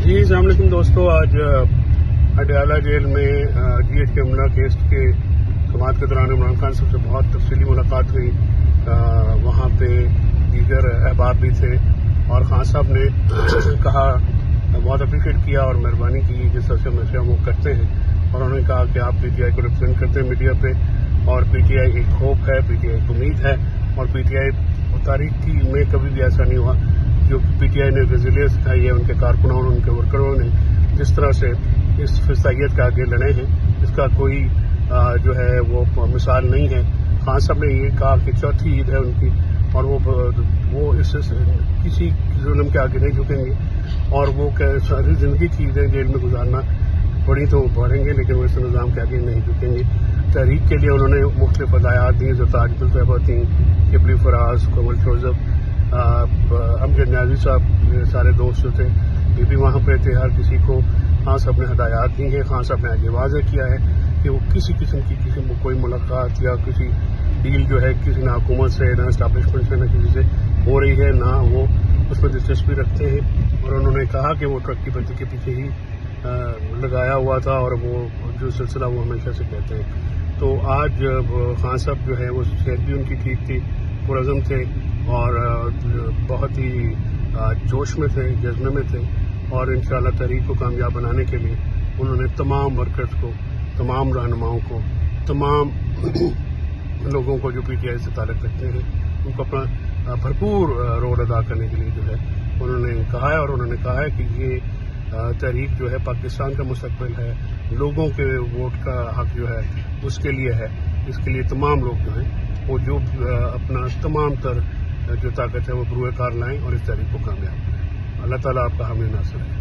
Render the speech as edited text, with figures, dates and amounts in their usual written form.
جی السلام علیکم دوستو، آج اڈیالہ جیل میں GH کے حملہ کیس کے سماعت کے دوران عمران خان صاحب سے بہت تفصیلی ملاقات ہوئی. وہاں پہ دیگر احباب بھی تھے اور خان صاحب نے کہا، بہت اپریشیٹ کیا اور مہربانی کی جس طرح سے ہمیشہ وہ کرتے ہیں، اور انہوں نے کہا کہ آپ PTI کو ریپرزینٹ کرتے ہیں میڈیا پہ، اور PTI ایک ہوپ ہے، PTI ایک امید ہے، اور PTI تاریخ میں کبھی بھی ایسا نہیں ہوا جو PTI نے ریزیلینس دکھائی ہے. ان کے کارکنوں اور ان کے ورکروں نے جس طرح سے اس فسائیت کے آگے لڑے ہیں، اس کا کوئی جو ہے وہ مثال نہیں ہے. خان صاحب نے یہ کہا کہ چوتھی عید ہے ان کی، اور وہ اس کسی ظلم کے آگے نہیں جھکیں گے، اور وہ ساری زندگی کی عیدیں جیل میں گزارنا پڑی تو وہ بڑھیں گے، لیکن وہ اس نظام کے آگے نہیں جھکیں گے. تحریک کے لیے انہوں نے مختلف ہدایات دی، جو تاج صاحبہ تھیں، قبلی فراز، کومل شوزب، امجد نیازی صاحب، سارے دوست جو تھے یہ بھی وہاں پہ تھے. ہر کسی کو خان صاحب نے ہدایات دی ہیں. خان صاحب نے آج یہ واضح کیا ہے کہ وہ کسی قسم کی کوئی ملاقات یا کسی ڈیل جو ہے کسی نہ حکومت سے، نہ اسٹیبلشمنٹ سے، نہ کسی سے ہو رہی ہے، نہ وہ اس میں دلچسپی رکھتے ہیں. اور انہوں نے کہا کہ وہ ٹرک کی بتی کے پیچھے ہی لگایا ہوا تھا، اور وہ جو سلسلہ وہ ہمیشہ سے کہتے ہیں. تو آج خان صاحب جو ہے وہ صحت بھی ان کی ٹھیک تھی، پرعزم تھے، اور بہت ہی جوش میں تھے، جذبے میں تھے، اور انشاءاللہ تحریک کو کامیاب بنانے کے لیے انہوں نے تمام ورکرز کو، تمام رہنماؤں کو، تمام لوگوں کو جو PTI سے تعلق رکھتے ہیں ان کو اپنا بھرپور رول ادا کرنے کے لیے جو ہے انہوں نے کہا ہے. اور انہوں نے کہا ہے کہ یہ تحریک جو ہے پاکستان کا مستقبل ہے، لوگوں کے ووٹ کا حق جو ہے اس کے لیے ہے. اس کے لیے تمام لوگ جو ہیں وہ جو اپنا تمام تر جو طاقت ہے وہ بروئے کار لائیں اور اس تحریک کو کامیاب کریں. اللہ تعالیٰ آپ کا حامی ناصر ہے.